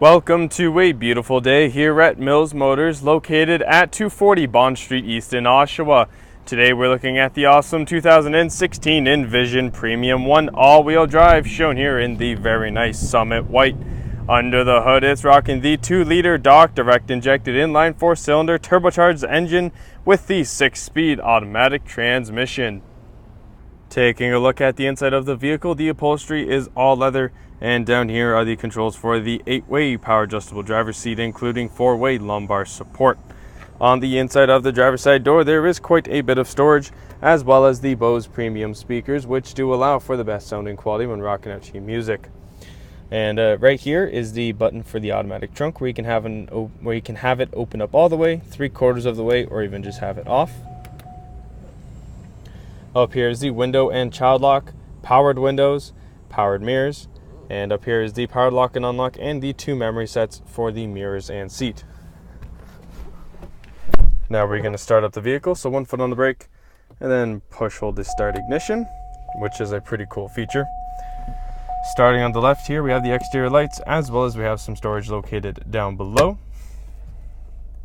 Welcome to a beautiful day here at Mills Motors, located at 240 Bond Street East in Oshawa. Today we're looking at the awesome 2016 Envision Premium 1 all-wheel drive, shown here in the very nice Summit White. Under the hood, it's rocking the 2-liter DOC direct injected inline 4-cylinder turbocharged engine with the 6-speed automatic transmission. Taking a look at the inside of the vehicle, the upholstery is all leather, and down here are the controls for the 8-way power adjustable driver's seat, including 4-way lumbar support. On the inside of the driver's side door, there is quite a bit of storage, as well as the Bose premium speakers, which do allow for the best sounding quality when rocking out to your music. And right here is the button for the automatic trunk, where you can have it open up all the way, 3/4 of the way, or even just have it off. Up here is the window and child lock, powered windows, powered mirrors, and up here is the powered lock and unlock and the 2 memory sets for the mirrors and seat. Now we're going to start up the vehicle, so 1 foot on the brake and then push hold to start ignition, which is a pretty cool feature. Starting on the left here, we have the exterior lights, as well as we have some storage located down below.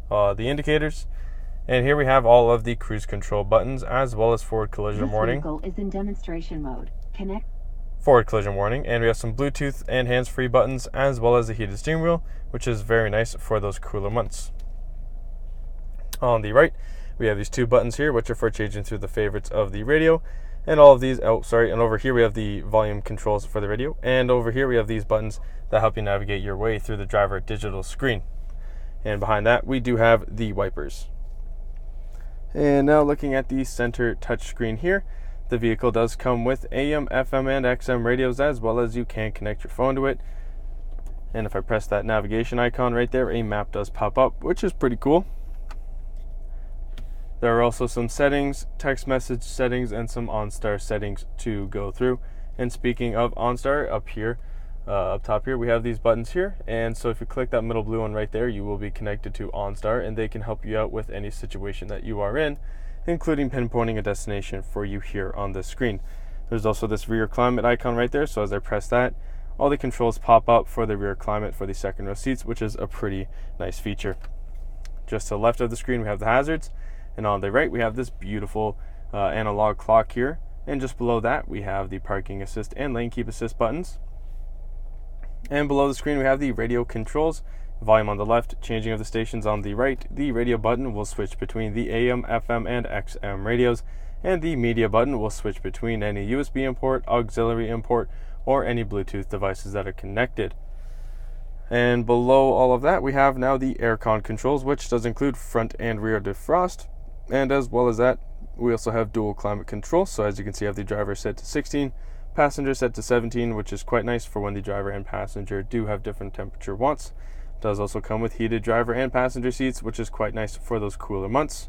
The indicators. And here we have all of the cruise control buttons, as well as forward collision warning. This vehicle is in demonstration mode. Forward collision warning, and we have some Bluetooth and hands-free buttons, as well as a heated steering wheel, which is very nice for those cooler months. On the right, we have these 2 buttons here, which are for changing through the favorites of the radio, and all of these, and over here we have the volume controls for the radio, and over here we have these buttons that help you navigate your way through the driver digital screen. And behind that, we do have the wipers. And now looking at the center touchscreen here, the vehicle does come with AM, FM, and XM radios, as well as you can connect your phone to it. And if I press that navigation icon right there, a map does pop up, which is pretty cool. There are also some settings, text message settings, and some OnStar settings to go through. And speaking of OnStar, up here, up top here, we have these buttons here. And so if you click that middle blue one right there, you will be connected to OnStar, and they can help you out with any situation that you are in, including pinpointing a destination for you here on the screen. There's also this rear climate icon right there, so as I press that, all the controls pop up for the rear climate for the second row seats, which is a pretty nice feature. Just to the left of the screen, we have the hazards, and on the right, we have this beautiful analog clock here, and just below that, we have the parking assist and lane keep assist buttons. And below the screen, we have the radio controls. Volume on the left, changing of the stations on the right. The radio button will switch between the AM, FM, and XM radios, and the media button will switch between any USB import, auxiliary import, or any Bluetooth devices that are connected. And below all of that, we have now the Aircon controls, which does include front and rear defrost. And as well as that, we also have dual climate control. So as you can see, I have the driver set to 16, passenger set to 17, which is quite nice for when the driver and passenger do have different temperature wants. Does also come with heated driver and passenger seats, which is quite nice for those cooler months.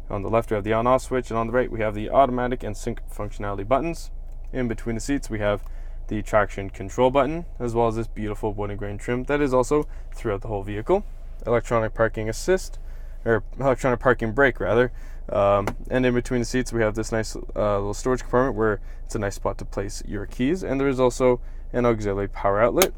On the left, we have the on-off switch, and on the right, we have the automatic and sync functionality buttons. In between the seats, we have the traction control button, as well as this beautiful wood and grain trim that is also throughout the whole vehicle. Electronic parking assist, or electronic parking brake rather. And in between the seats, we have this nice little storage compartment where it's a nice spot to place your keys. And there is also an auxiliary power outlet.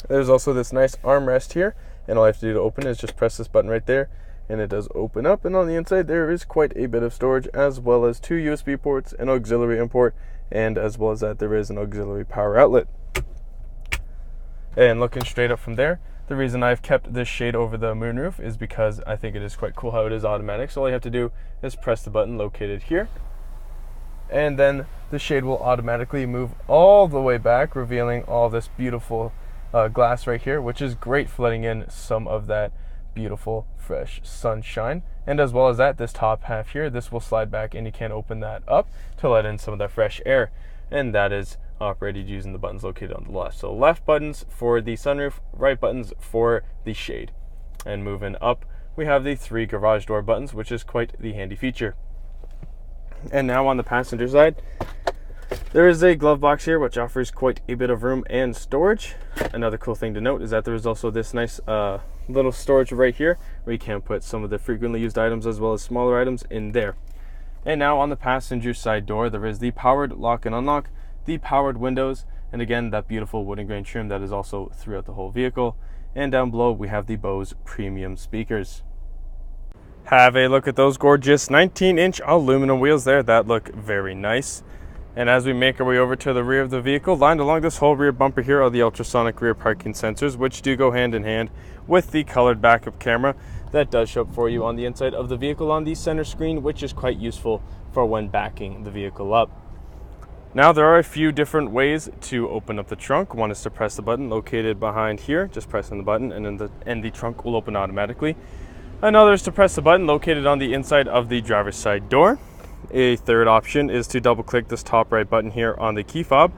There's also this nice armrest here, and all I have to do to open it is just press this button right there, and it does open up. And on the inside, there is quite a bit of storage, as well as 2 USB ports, an auxiliary import, and as well as that, there is an auxiliary power outlet. And looking straight up from there, the reason I've kept this shade over the moonroof is because I think it is quite cool how it is automatic. So all you have to do is press the button located here, and then the shade will automatically move all the way back, revealing all this beautiful glass right here, which is great for letting in some of that beautiful fresh sunshine. And as well as that, this top half here, this will slide back, and you can open that up to let in some of that fresh air, and that is operated using the buttons located on the left. So left buttons for the sunroof, right buttons for the shade. And moving up, we have the 3 garage door buttons, which is quite the handy feature. And now on the passenger side, there is a glove box here, which offers quite a bit of room and storage. Another cool thing to note is that there is also this nice little storage right here, where you can put some of the frequently used items as well as smaller items in there. And now on the passenger side door, there is the powered lock and unlock, the powered windows, And again, that beautiful wooden grain trim that is also throughout the whole vehicle. And down below, we have the Bose premium speakers. Have a look at those gorgeous 19-inch aluminum wheels there that look very nice. And as we make our way over to the rear of the vehicle, lined along this whole rear bumper here are the ultrasonic rear parking sensors, which do go hand in hand with the colored backup camera that does show up for you on the inside of the vehicle on the center screen, which is quite useful for when backing the vehicle up. Now there are a few different ways to open up the trunk. One is to press the button located behind here, just pressing the button, and then the trunk will open automatically. Another is to press the button located on the inside of the driver's side door. A third option is to double click this top right button here on the key fob.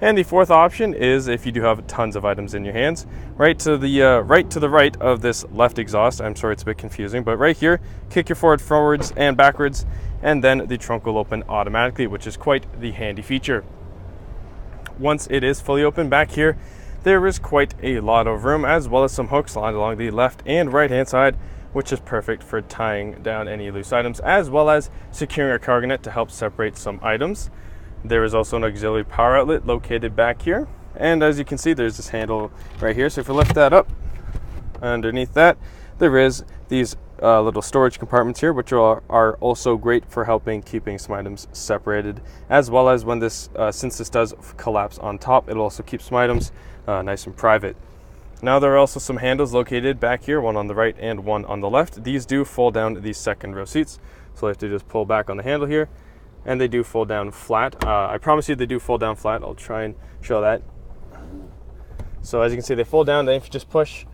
And the fourth option is, if you do have tons of items in your hands, right to the right of this left exhaust. I'm sorry, it's a bit confusing, but right here, kick your forwards and backwards, and then the trunk will open automatically, which is quite the handy feature. Once it is fully open back here, there is quite a lot of room, as well as some hooks lined along the left and right hand side, which is perfect for tying down any loose items, as well as securing a cargo net to help separate some items. There is also an auxiliary power outlet located back here. And as you can see, there's this handle right here. So if you lift that up, underneath that, there is these little storage compartments here, which are also great for helping keeping some items separated, as well as when this, since this does collapse on top, it'll also keep some items nice and private. Now there are also some handles located back here, one on the right and one on the left. These do fold down these second row seats. So I have to just pull back on the handle here, and they do fold down flat. I promise you they do fold down flat. I'll try and show that. So as you can see, they fold down. Then if you just push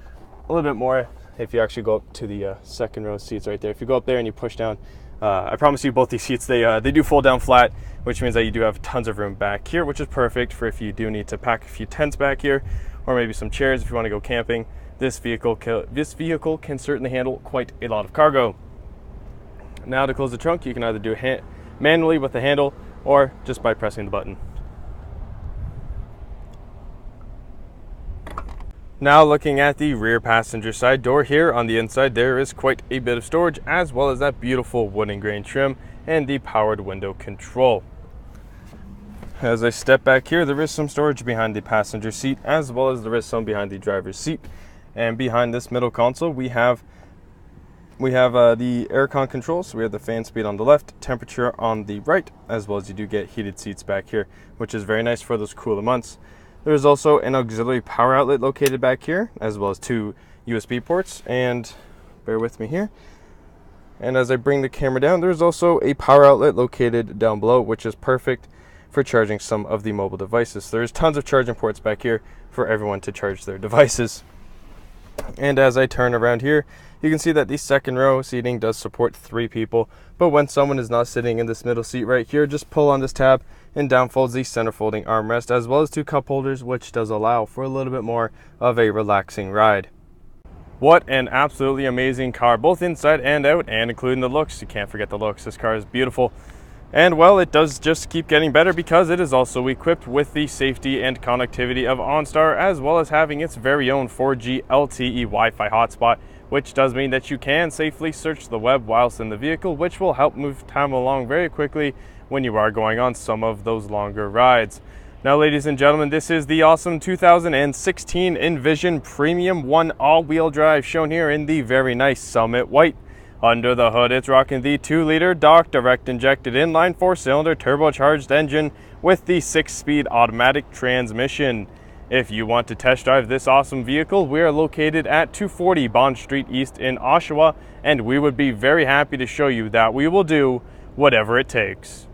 a little bit more, if you actually go up to the second row seats right there, if you go up there and you push down, I promise you both these seats, they do fold down flat, which means that you do have tons of room back here, which is perfect for if you do need to pack a few tents back here, or maybe some chairs if you want to go camping. This vehicle can certainly handle quite a lot of cargo. Now to close the trunk, you can either do it manually with the handle or just by pressing the button. Now looking at the rear passenger side door here, on the inside there is quite a bit of storage, as well as that beautiful wooden grain trim and the powered window control. As I step back here, there is some storage behind the passenger seat, as well as there is some behind the driver's seat. And behind this middle console, we have the Aircon controls. So we have the fan speed on the left, temperature on the right, as well as you do get heated seats back here, which is very nice for those cooler months. There is also an auxiliary power outlet located back here, as well as two USB ports. And bear with me here. And as I bring the camera down, there's also a power outlet located down below, which is perfect for charging some of the mobile devices. There's tons of charging ports back here for everyone to charge their devices. And as I turn around here, you can see that the second row seating does support 3 people, but when someone is not sitting in this middle seat right here, just pull on this tab and down folds the center folding armrest, as well as 2 cup holders, which does allow for a little bit more of a relaxing ride. What an absolutely amazing car, both inside and out, and including the looks. You can't forget the looks. This car is beautiful. And well, it does just keep getting better because it is also equipped with the safety and connectivity of OnStar, as well as having its very own 4G LTE Wi-Fi hotspot, which does mean that you can safely search the web whilst in the vehicle, which will help move time along very quickly when you are going on some of those longer rides. Now, ladies and gentlemen, this is the awesome 2016 Envision Premium 1 all-wheel drive, shown here in the very nice Summit White. Under the hood, it's rocking the 2-liter Doc direct injected inline 4-cylinder turbocharged engine with the 6-speed automatic transmission. If you want to test drive this awesome vehicle, we are located at 240 Bond Street East in Oshawa, and we would be very happy to show you that we will do whatever it takes.